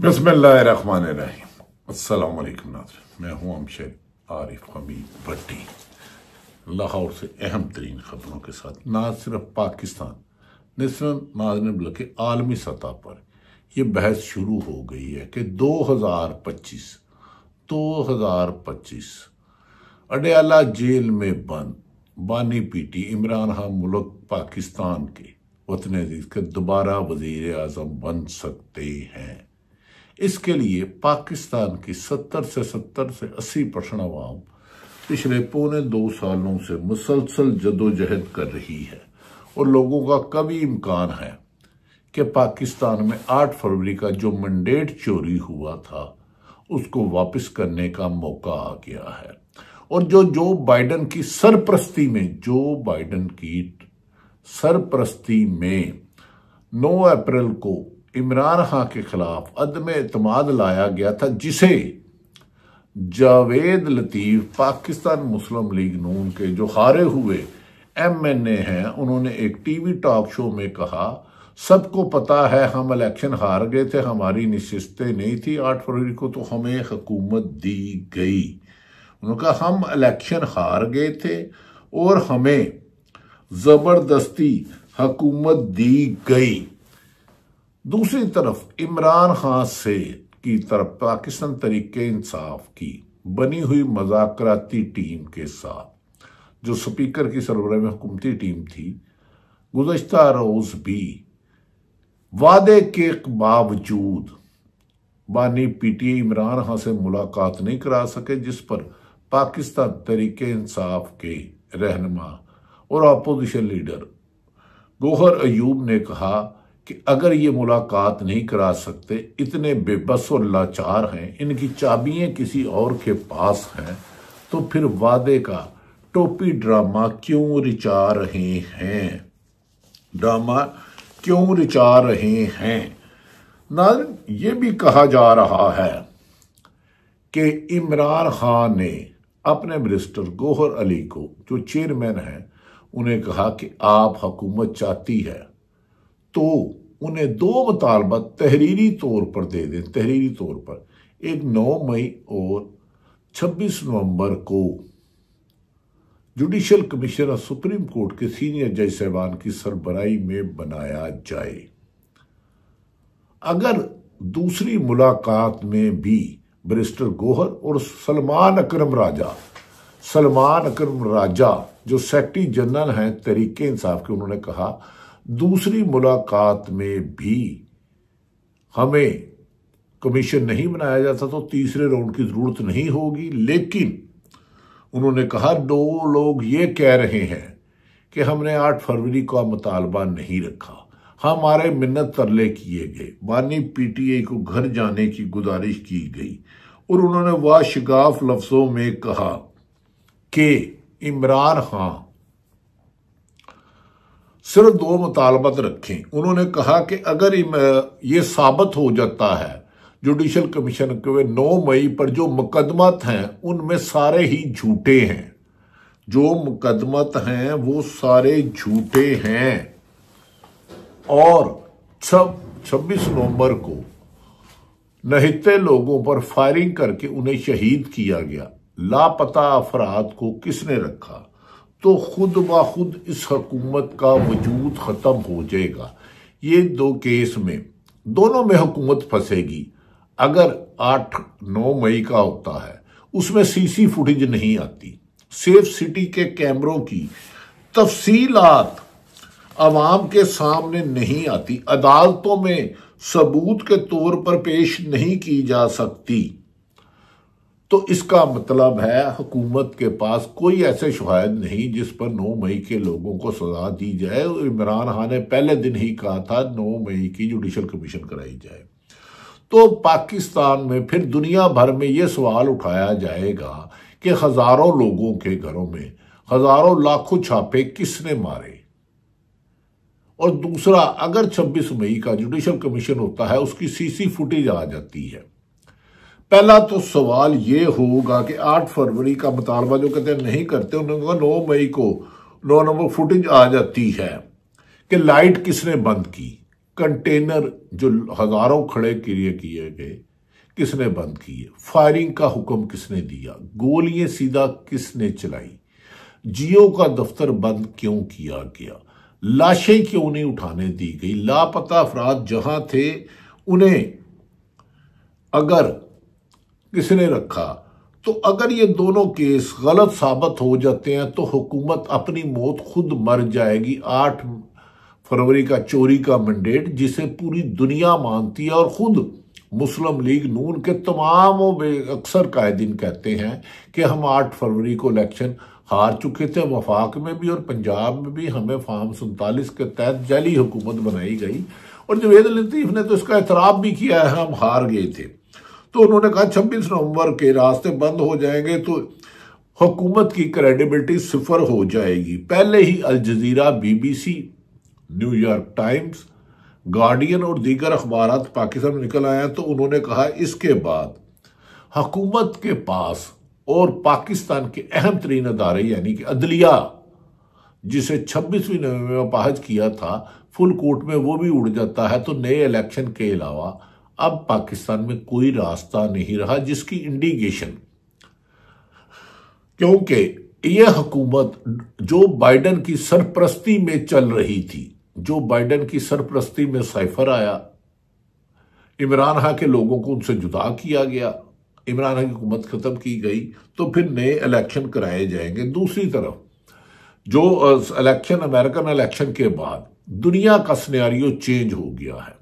बिस्मिल्लाहिर्रहमानिर्रहीम। अस्सलाम वालेकुम नाज़रीन, मैं हूं अमशर आरिफ हमीद भट्टी, लाहौर से अहम तरीन खबरों के साथ। ना सिर्फ पाकिस्तान नाज़रीन बल्कि आलमी सतह पर यह बहस शुरू हो गई है कि 2025 अडयाला जेल में बंद बानी पीटी इमरान खान मुल्क पाकिस्तान के वतन अजीज के दोबारा वजीर आजम बन सकते हैं। इसके लिए पाकिस्तान की 70 से 80% अवाम पिछले 2.25 सालों से मुसलसल जदोजहद कर रही है और लोगों का कभी इम्कान है कि पाकिस्तान में 8 फरवरी का जो मैंडेट चोरी हुआ था उसको वापस करने का मौका आ गया है। और जो बाइडन की सरपरस्ती में 9 अप्रैल को इमरान खान के खिलाफ अदम एतमाद लाया गया था, जिसे जावेद लतीफ पाकिस्तान मुस्लिम लीग नून के जो हारे हुए MNA हैं, उन्होंने एक टीवी टॉक शो में कहा, सबको पता है हम इलेक्शन हार गए थे, हमारी नशिस्तें नहीं थी 8 फरवरी को तो हमें हुकूमत दी गई। उन्होंने कहा हम इलेक्शन हार गए थे और हमें जबरदस्ती हुकूमत दी गई। दूसरी तरफ इमरान खान की तरफ पाकिस्तान तरीके इंसाफ की बनी हुई मज़ाकराती टीम के साथ जो स्पीकर की सरबराही में हुकूमती टीम थी, गुज़श्ता रोज भी वादे के बावजूद बानी पीटी इमरान खान से मुलाकात नहीं करा सके, जिस पर पाकिस्तान तरीके इंसाफ के रहनुमा और अपोजिशन लीडर गौहर अयूब ने कहा कि अगर ये मुलाकात नहीं करा सकते, इतने बेबस और लाचार हैं, इनकी चाबियां किसी और के पास हैं, तो फिर वादे का टोपी ड्रामा क्यों रिचा रहे हैं। नाज़रीन, ये भी कहा जा रहा है कि इमरान खान ने अपने मिनिस्टर गौहर अली को, जो चेयरमैन हैं, उन्हें कहा कि आप हुकूमत चाहती है तो उन्हें 2 मुतालबा तहरीरी तौर पर दे दें। तहरीरी तौर पर एक 9 मई और 26 नवंबर को जुडिशल कमिश्नर सुप्रीम कोर्ट के सीनियर जज साहबान की सरबराही में बनाया जाए। अगर दूसरी मुलाकात में भी बैरिस्टर गौहर और सलमान अकरम राजा जो सेक्रेटरी जनरल हैं तहरीके इंसाफ के, उन्होंने कहा दूसरी मुलाकात में भी हमें कमीशन नहीं बनाया जाता तो तीसरे राउंड की जरूरत नहीं होगी। लेकिन उन्होंने कहा 2 लोग ये कह रहे हैं कि हमने 8 फरवरी का मुतालबा नहीं रखा, हमारे मिन्नत तरले किए गए, बानी PTI को घर जाने की गुजारिश की गई और उन्होंने वाशगाफ लफ्जों में कहा कि इमरान खान सिर्फ 2 मुतालबत रखें। उन्होंने कहा कि अगर ये साबित हो जाता है जुडिशल कमीशन के 9 मई पर जो मुकदमत हैं उनमें सारे ही झूठे हैं, जो मुकदमत हैं वो सारे झूठे हैं। और 26 नवंबर को नहिते लोगों पर फायरिंग करके उन्हें शहीद किया गया, लापता अफराद को किसने रखा, तो खुद ब खुद इस हुकूमत का वजूद खत्म हो जाएगा। ये 2 केस में दोनों में हुकूमत फंसेगी। अगर 8-9 मई का होता है उसमें CC फुटेज नहीं आती, सेफ सिटी के कैमरों की तफसीलात अवाम के सामने नहीं आती, अदालतों में सबूत के तौर पर पेश नहीं की जा सकती, तो इसका मतलब है हुकूमत के पास कोई ऐसे शवाहिद नहीं जिस पर 9 मई के लोगों को सजा दी जाए। इमरान खान ने पहले दिन ही कहा था 9 मई की जुडिशल कमीशन कराई जाए। तो पाकिस्तान में फिर दुनिया भर में यह सवाल उठाया जाएगा कि हजारों लोगों के घरों में हजारों लाखों छापे किसने मारे। और दूसरा, अगर 26 मई का जुडिशल कमीशन होता है उसकी CC फुटेज आ जाती है। पहला तो सवाल ये होगा कि 8 फरवरी का मुतालबा जो कहते हैं नहीं करते, उन्होंने 9 मई को 9 नंबर फुटेज आ जाती है कि लाइट किसने बंद की, कंटेनर जो हजारों खड़े किए गए किसने बंद किए, फायरिंग का हुक्म किसने दिया, गोलियां सीधा किसने चलाई, जियो का दफ्तर बंद क्यों किया गया, लाशें क्यों नहीं उठाने दी गई, लापता अफराद जहां थे उन्हें अगर किसने रखा। तो अगर ये दोनों केस गलत साबित हो जाते हैं तो हुकूमत अपनी मौत खुद मर जाएगी। 8 फरवरी का चोरी का मैंडेट जिसे पूरी दुनिया मानती है और खुद मुस्लिम लीग नून के तमाम अक्सर कायदीन कहते हैं कि हम 8 फरवरी को इलेक्शन हार चुके थे, वफाक में भी और पंजाब में भी हमें फार्म 47 के तहत जाली हुकूमत बनाई गई। और जवेद लतीफ ने तो इसका एतराफ भी किया है, हम हार गए थे। तो उन्होंने कहा 26 नवंबर के रास्ते बंद हो जाएंगे तो हुकूमत की क्रेडिबिलिटी सिफर हो जाएगी। पहले ही अल जजीरा, BBC, न्यूयॉर्क टाइम्स, गार्डियन और दीगर अखबार पाकिस्तान में निकल आए हैं। तो उन्होंने कहा इसके बाद हुकूमत के पास और पाकिस्तान के अहम तरीन अदारे यानी कि अदलिया, जिसे 26वीं नवंबर में अपाहज किया था, फुल कोर्ट में वो भी उड़ जाता है। तो नए इलेक्शन के अलावा अब पाकिस्तान में कोई रास्ता नहीं रहा जिसकी इंडिकेशन, क्योंकि यह हुकूमत जो बाइडन की सरपरस्ती में चल रही थी, जो बाइडन की सरपरस्ती में साइफर आया, इमरान खान के लोगों को उनसे जुदा किया गया, इमरान खान की हुकूमत खत्म की गई, तो फिर नए इलेक्शन कराए जाएंगे। दूसरी तरफ जो इलेक्शन, अमेरिकन इलेक्शन के बाद दुनिया का सिनेरियो चेंज हो गया है।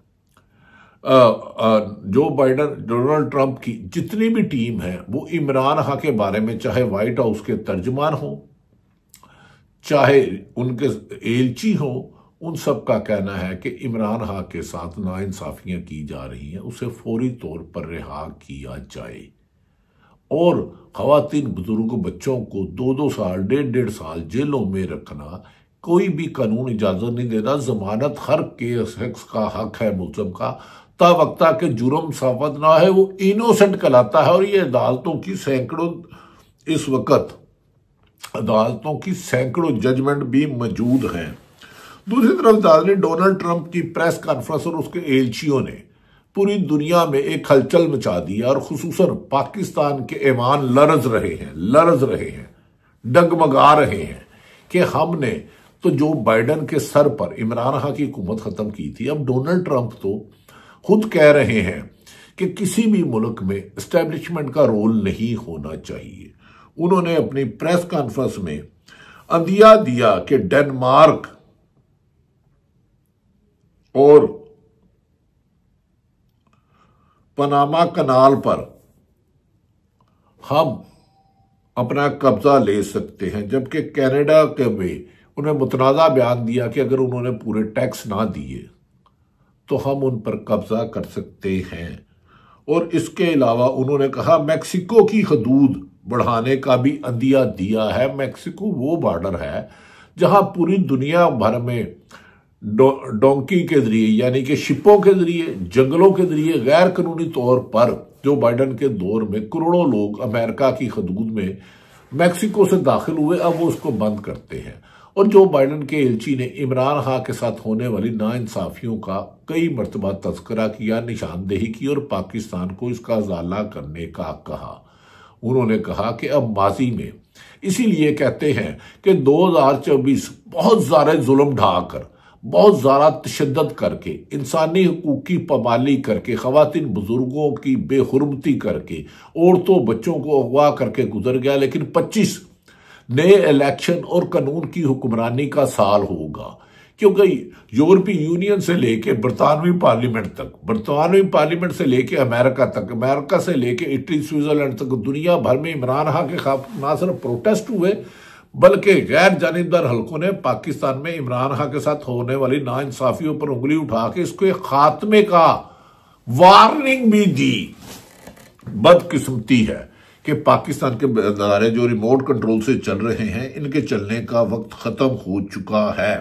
जो बाइडन, डोनाल्ड ट्रंप की जितनी भी टीम है वो इमरान खान के बारे में, चाहे व्हाइट हाउस के तर्जमान हो, चाहे उनके एलची हो, उन सब का कहना है कि इमरान खान के साथ नाइंसाफियां की जा रही हैं, उसे फौरी तौर पर रिहा किया जाए और खवातीन, बुजुर्ग, बच्चों को 2-2 साल, 1.5-1.5 साल जेलों में रखना कोई भी कानून इजाजत नहीं देता। जमानत हर शख्स का हक है, मुल्ज़म का, तावक्ता के जुर्म साबित ना है वो इनोसेंट कहलाता है। और ये अदालतों की सैकड़ों, इस वक्त अदालतों की सैकड़ों जजमेंट भी मौजूद हैं। दूसरी तरफ डोनाल्ड ट्रंप की प्रेस कॉन्फ्रेंस और उसके एलचियों ने पूरी दुनिया में एक हलचल मचा दी है और खुसूसन पाकिस्तान के ईमान लरज रहे हैं, डगमगा रहे हैं कि हमने तो जो बाइडन के सर पर इमरान खान की हुकूमत खत्म की थी। अब डोनाल्ड ट्रंप तो खुद कह रहे हैं कि किसी भी मुल्क में एस्टेब्लिशमेंट का रोल नहीं होना चाहिए। उन्होंने अपनी प्रेस कॉन्फ्रेंस में अंदिया दिया कि डेनमार्क और पनामा कनाल पर हम अपना कब्जा ले सकते हैं, जबकि कनाडा के में उन्हें मुतनाज़ा बयान दिया कि अगर उन्होंने पूरे टैक्स ना दिए तो हम उन पर कब्जा कर सकते हैं। और इसके अलावा उन्होंने कहा मैक्सिको की हदूद बढ़ाने का भी अंदिया दिया है। मैक्सिको वो बॉर्डर है जहां पूरी दुनिया भर में डोंकी के जरिए, यानी कि शिपों के जरिए, जंगलों के जरिए गैर कानूनी तौर पर जो बाइडन के दौर में करोड़ों लोग अमेरिका की हदूद में मैक्सिको से दाखिल हुए, अब वो उसको बंद करते हैं। और जो बाइडन के एलची ने इमरान खान के साथ होने वाली नाइंसाफियों का कई मरतबा तस्करा किया, निशानदेही की और पाकिस्तान को इसका इजाला करने का कहा। उन्होंने कहा कि अब माजी में, इसीलिए कहते हैं कि 2024 बहुत ज़्यादा जुल्म ढाकर, बहुत ज़्यादा तशद्दुद करके, इंसानी हकूक़ की पामाली करके, ख़वातीन बुजुर्गों की बेहुरमती करके, औरतों बच्चों को अगवा करके गुजर गया। लेकिन 25 नए इलेक्शन और कानून की हुक्मरानी का साल होगा, क्योंकि यूरोपीय यूनियन से लेके बरतानवी पार्लियामेंट तक, बरतानवी पार्लियामेंट से लेके अमेरिका तक, अमेरिका से लेके इटली, स्विट्जरलैंड तक, दुनिया भर में इमरान खान के खिलाफ ना सिर्फ प्रोटेस्ट हुए बल्कि गैर जानिबदार हलकों ने पाकिस्तान में इमरान खान के साथ होने वाली नाइंसाफियों पर उंगली उठा के इसके खात्मे का वार्निंग भी दी। बदकिस्मती है कि पाकिस्तान के अदारे जो रिमोट कंट्रोल से चल रहे हैं, इनके चलने का वक्त खत्म हो चुका है।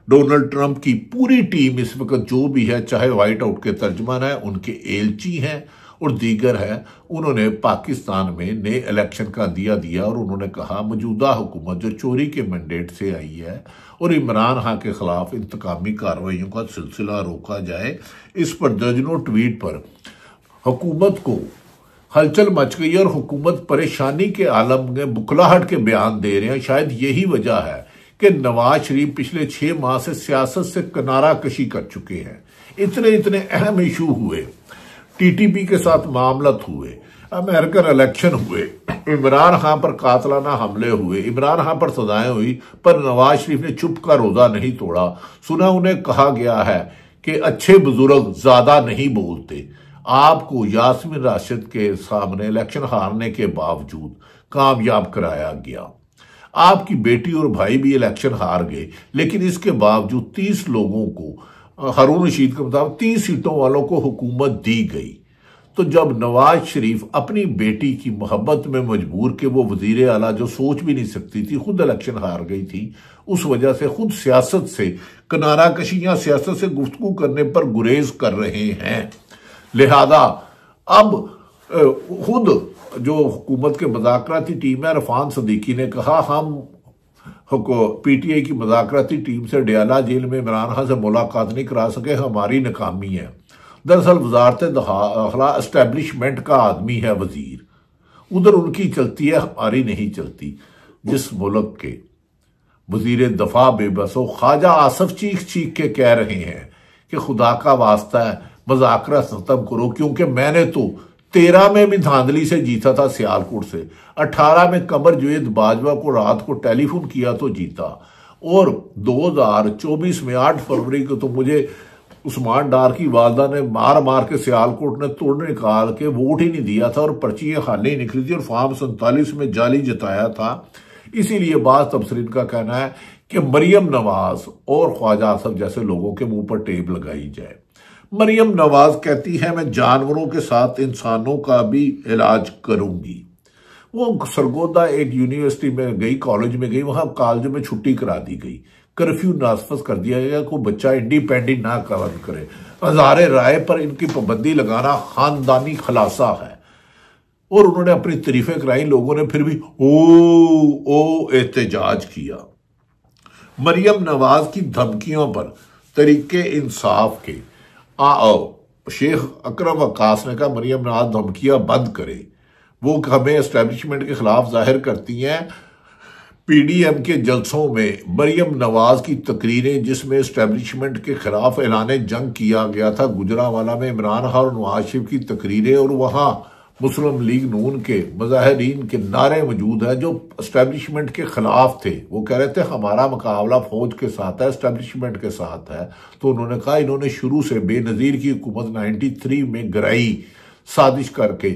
डोनाल्ड ट्रंप की पूरी टीम इस वक्त जो भी है, चाहे व्हाइट हाउस के तर्जमान है, उनके एलची हैं और दीगर है, उन्होंने पाकिस्तान में नए इलेक्शन का दिया और उन्होंने कहा मौजूदा हुकूमत जो चोरी के मैंडेट से आई है और इमरान खान के खिलाफ इंतकामी कार्रवाइयों का सिलसिला रोका जाए। इस पर दर्जनों ट्वीट पर हुकूमत को हलचल मच गई और हुकूमत परेशानी के आलम में बुखलाहट के बयान दे रहे हैं। शायद यही वजह है कि नवाज शरीफ पिछले 6 माह से सियासत से किनारा कशी कर चुके हैं। इतने अहम इशू हुए, टीटीपी के साथ मामलत हुए, अमेरिकन इलेक्शन हुए, इमरान खान पर कातलाना हमले हुए, इमरान खान पर सजाएं हुई, पर नवाज शरीफ ने चुप का रोजा नहीं तोड़ा। सुना उन्हें कहा गया है कि अच्छे बुजुर्ग ज्यादा नहीं बोलते। आपको यास्मीन राशिद के सामने इलेक्शन हारने के बावजूद कामयाब कराया गया। आपकी बेटी और भाई भी इलेक्शन हार गए, लेकिन इसके बावजूद 30 लोगों को, हारून रशीद के मुताबिक 30 सीटों वालों को हुकूमत दी गई। तो जब नवाज शरीफ अपनी बेटी की मोहब्बत में मजबूर के वो वजीर आला जो सोच भी नहीं सकती थी, खुद इलेक्शन हार गई थी, उस वजह से खुद सियासत से किनारा कशी या सियासत से गुफ्तगू करने पर गुरेज कर रहे हैं। लिहाजा अब खुद जो हुकूमत के मुज़ाकराती टीम है, इरफान सदीकी ने कहा हम पीटीआई की मुज़ाकराती टीम से डयाला जेल में इमरान खान से मुलाकात नहीं करा सके, हमारी नाकामी है। दरअसल वजारत दाखिला एस्टेब्लिशमेंट का आदमी है वजीर, उधर उनकी चलती है, हमारी नहीं चलती। जिस मुल्क के वजीर दफा बेबस हो, ख्वाजा आसफ चीख चीख के कह रहे हैं कि खुदा का वास्ता है मजाकरा खत्म करो, क्योंकि मैंने तो 13 में भी धांधली से जीता था सियालकोट से, 18 में कमर जुवेद बाजवा को रात को टेलीफोन किया तो जीता, और 2024 में 8 फरवरी को तो मुझे उस्मान डार की वालदा ने मार मार के सियालकोट ने तोड़ निकाल के वोट ही नहीं दिया था और पर्चियां खाली निकली थी और फॉर्म 47 में जाली जताया था। इसीलिए बाज़ तबसरीन का कहना है कि मरियम नवाज और ख्वाजा आसफ जैसे लोगों के मुंह पर टेप लगाई जाए। मरियम नवाज कहती है मैं जानवरों के साथ इंसानों का भी इलाज करूंगी। वो सरगोदा एक यूनिवर्सिटी में गई, कॉलेज में गई, वहां कॉलेज में छुट्टी करा दी गई, कर्फ्यू नासफज कर दिया गया, कोई बच्चा इंडिपेंडेंट ना काम करे। हजारे राय पर इनकी पाबंदी लगाना खानदानी खलासा है। और उन्होंने अपनी तारीफें कराई, लोगों ने फिर भी ओ एहतजाज किया। मरियम नवाज की धमकियों पर तरीके इंसाफ के शेख अकरम वकास ने कहा मरियम नवाज धमकियां बंद करे, वो हमें एस्टेब्लिशमेंट के खिलाफ जाहिर करती हैं। पीडीएम के जलसों में मरियम नवाज की तकरीरें जिसमें एस्टेब्लिशमेंट के खिलाफ ऐलान जंग किया गया था, गुजरावाला में इमरान खान और नवाज शरीफ की तकरीरें, और वहां मुस्लिम लीग नून के मुजाहिरीन के नारे मौजूद हैं जो एस्टेब्लिशमेंट के खिलाफ थे। वो कह रहे थे हमारा मुकाबला फौज के साथ है, एस्टेब्लिशमेंट के साथ है। तो उन्होंने कहा इन्होंने शुरू से बेनजीर की हुकूमत 93 में गिराई साजिश करके,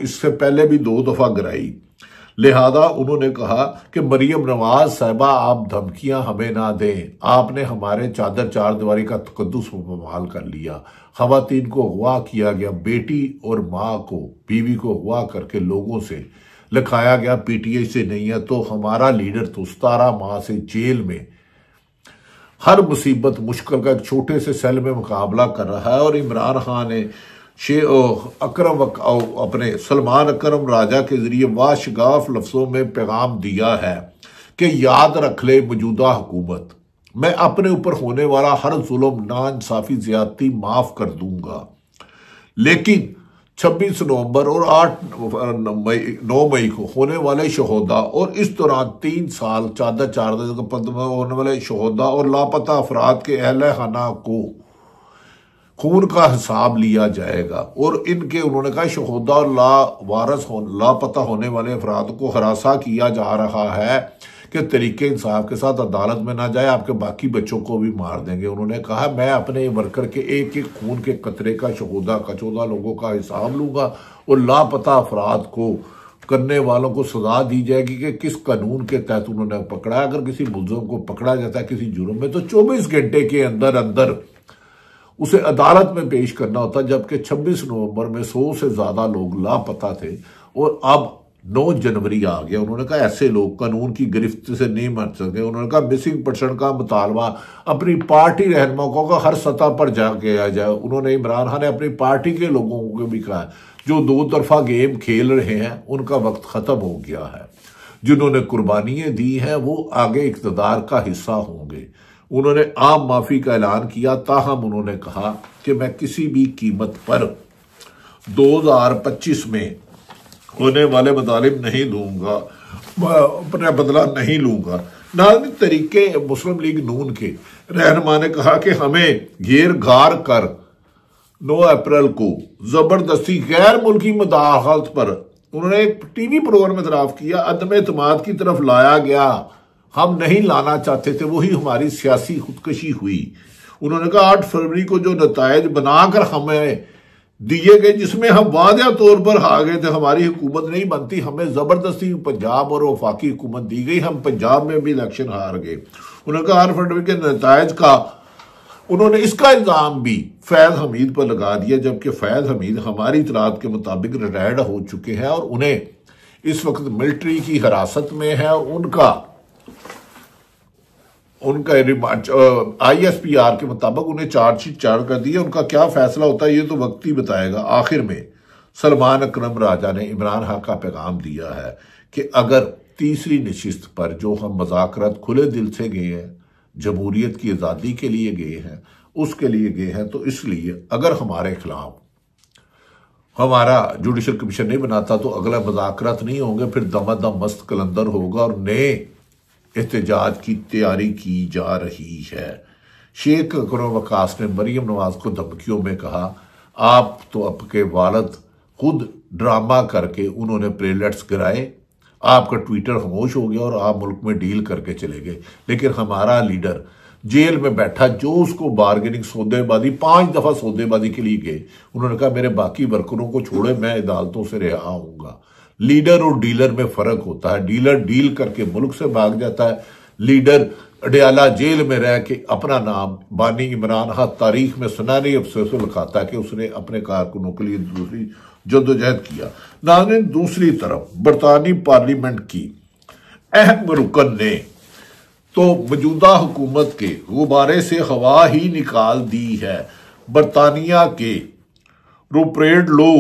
इससे पहले भी 2 दफा गिराई। लिहाजा उन्होंने कहा कि मरियम नवाज साहिबा आप धमकियां हमें ना दें, आपने हमारे चादर चार दीवारी का तकद्दुस मुकम्मल कर लिया, खवातीन को अगवा किया गया, बेटी और माँ को, बीवी को अगवा करके लोगों से लिखाया गया पीटीआई से नहीं है। तो हमारा लीडर तो 17 माह से जेल में हर मुसीबत मुश्किल का एक छोटे से सेल में मुकाबला कर रहा है। और इमरान खान ने अपने सलमान अकरम राजा के जरिए वाशगाफ लफ्जों में पैगाम दिया है कि याद रख ले मौजूदा हुकूमत, मैं अपने ऊपर होने वाला हर जुल्म, नाइंसाफी, ज्यादती माफ कर दूंगा, लेकिन 26 नवंबर और 9 मई को होने वाले शहोदा और इस दौरान 3 साल चादर चार होने वाले शहोदा और लापता अफराद के अहले खाना को खून का हिसाब लिया जाएगा। और इनके उन्होंने कहा शहोदा और लापता होने वाले अफराद को हरासा किया जा रहा है कि तरीके इंसाफ के साथ अदालत में ना जाए, आपके बाकी बच्चों को भी मार देंगे। उन्होंने कहा मैं अपने वर्कर के एक एक खून के कतरे का, शहोदा का, 14 लोगों का हिसाब लूंगा और लापता अफराद को करने वालों को सजा दी जाएगी कि किस कानून के तहत उन्होंने पकड़ा। अगर किसी मुलजिम को पकड़ा जाता है किसी जुर्म में तो 24 घंटे के अंदर अंदर उसे अदालत में पेश करना होता, जबकि 26 नवंबर में 100 से ज्यादा लोग लापता थे और अब 9 जनवरी आ गया। उन्होंने कहा ऐसे लोग कानून की गिरफ्त से नहीं मर सके। उन्होंने कहा मिसिंग पर्सन का मुतालबा अपनी पार्टी रहनुमाओं का हर सतह पर जाके आ जाए। उन्होंने इमरान खान ने अपनी पार्टी के लोगों को भी कहा जो 2 तरफा गेम खेल रहे हैं उनका वक्त खत्म हो गया है। जिन्होंने कुर्बानियां दी हैं वो आगे इक़्तिदार का हिस्सा होंगे। उन्होंने आम माफी का ऐलान किया, ताहम उन्होंने कहा कि मैं किसी भी कीमत पर 2025 में होने वाले मतालिब नहीं लूंगा, अपना बदला नहीं लूंगा। नाज़रीन, तरीके मुस्लिम लीग नून के रहनुमा ने कहा कि हमें घेर घार कर 9 अप्रैल को जबरदस्ती गैर मुल्की मुदाखलत पर उन्होंने एक टीवी प्रोग्राम में इतराफ किया, अदम एतमाद की तरफ लाया गया। हम नहीं लाना चाहते थे, वही हमारी सियासी खुदकशी हुई। उन्होंने कहा 8 फरवरी को जो नतायज बनाकर हमें दिए गए, जिसमें हम वादिया तौर पर हार गए थे, हमारी हुकूमत नहीं बनती, हमें जबरदस्ती पंजाब और वफाकी हुकूमत दी गई, हम पंजाब में भी इलेक्शन हार गए। उन्होंने कहा 8 फरवरी के नतायज का उन्होंने इसका इल्जाम भी फैज हमीद पर लगा दिया, जबकि फैज हमीद हमारी इतलात के मुताबिक रिटायर्ड हो चुके हैं और उन्हें इस वक्त मिलिट्री की हिरासत में है और उनका ISPR के मुताबिक उन्हें चार्जशीट चार्ज कर दी है। उनका क्या फैसला होता है ये तो वक्त ही बताएगा। आखिर में सलमान अकरम राजा ने इमरान खान का पैगाम दिया है कि अगर तीसरी नशिस्त पर जो हम मज़ाकरात खुले दिल से गए हैं, जमहूरियत की आज़ादी के लिए गए हैं, उसके लिए गए हैं, तो इसलिए अगर हमारे खिलाफ हमारा जुडिशल कमीशन नहीं बनाता तो अगला मज़ाकरात नहीं होंगे, फिर दमादम मस्त कलंदर होगा और नए एहतजाज की तैयारी की जा रही है। शेख अकरम वकास ने मरीम नवाज को धमकियों में कहा, आप तो आपके वालिद खुद ड्रामा करके उन्होंने प्लेलेट्स गिराए, आपका ट्विटर खामोश हो गया और आप मुल्क में डील करके चले गए, लेकिन हमारा लीडर जेल में बैठा जो उसको बार्गेनिंग सौदेबाजी 5 दफा सौदेबाजी के लिए गए, उन्होंने कहा मेरे बाकी वर्करों को छोड़े, मैं अदालतों से रिहा होऊंगा। लीडर और डीलर में फर्क होता है। डीलर डील करके मुल्क से भाग जाता है, लीडर अडयाला जेल में रह के अपना नाम बानी इमरान खान तारीख में सुनहरे अफसर से लिखाता है कि उसने अपने कारकुनों के लिए दूसरी जद्दोजहद किया। नाज़रीन, दूसरी तरफ बरतानी पार्लियामेंट की अहम रुकन ने तो मौजूदा हुकूमत के गुब्बारे से हवा ही निकाल दी है। बरतानिया के रूपरेड लो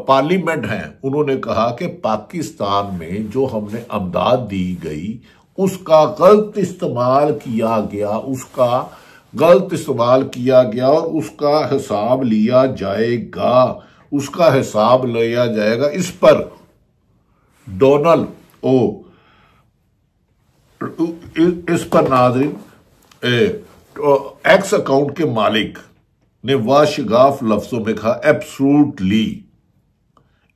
पार्लियामेंट हैं, उन्होंने कहा कि पाकिस्तान में जो हमने अमदाद दी गई उसका गलत इस्तेमाल किया गया और उसका हिसाब लिया जाएगा। इस पर नाज़रीन एक्स अकाउंट के मालिक ने वाशगाफ लफ्जों में कहा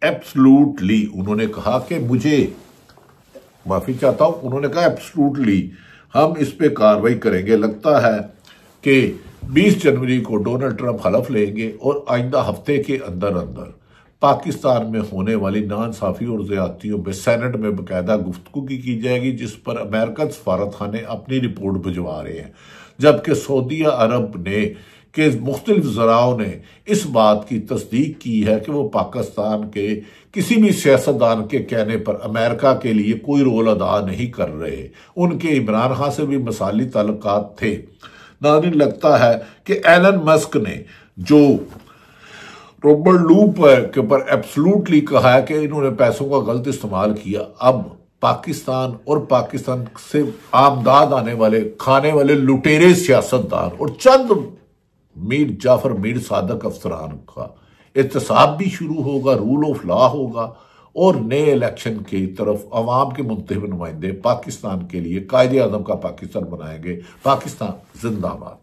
एब्सोल्युटली। उन्होंने कहा कि मुझे माफी चाहता हूं, उन्होंने कहा एब्सोल्युटली हम इस पे कार्रवाई करेंगे। लगता है कि 20 जनवरी को डोनाल्ड ट्रंप हलफ लेंगे और आइंदा हफ्ते के अंदर पाकिस्तान में होने वाली नाइंसाफी और ज्यादतियों पर सेनेट में बाकायदा गुफ्तगू की जाएगी, जिस पर अमेरिकन सफारतखाने अपनी रिपोर्ट भिजवा रहे हैं, जबकि सऊदी अरब ने के मुख्तलिफ ज़राओं ने इस बात की तस्दीक की है कि वो पाकिस्तान के किसी भी सियासतदान के कहने पर अमेरिका के लिए कोई रोल अदा नहीं कर रहे। उनके इमरान खान से भी मसाली ताल्लुकात थे। नाज़रीन, लगता है कि एलन मस्क ने जो रॉबर्ट लूप के ऊपर एब्सोल्युटली कहा है कि इन्होंने पैसों का गलत इस्तेमाल किया, अब पाकिस्तान और पाकिस्तान से आमदाद आने वाले खाने वाले लुटेरे सियासतदान और चंद मीर जाफर मीर सादक अफसरान का एहतसाब भी शुरू होगा, रूल ऑफ लॉ होगा और नए इलेक्शन की तरफ अवाम के मुंतखब नुमाइंदे पाकिस्तान के लिए कायदे आज़म का पाकिस्तान बनाएंगे। पाकिस्तान जिंदाबाद।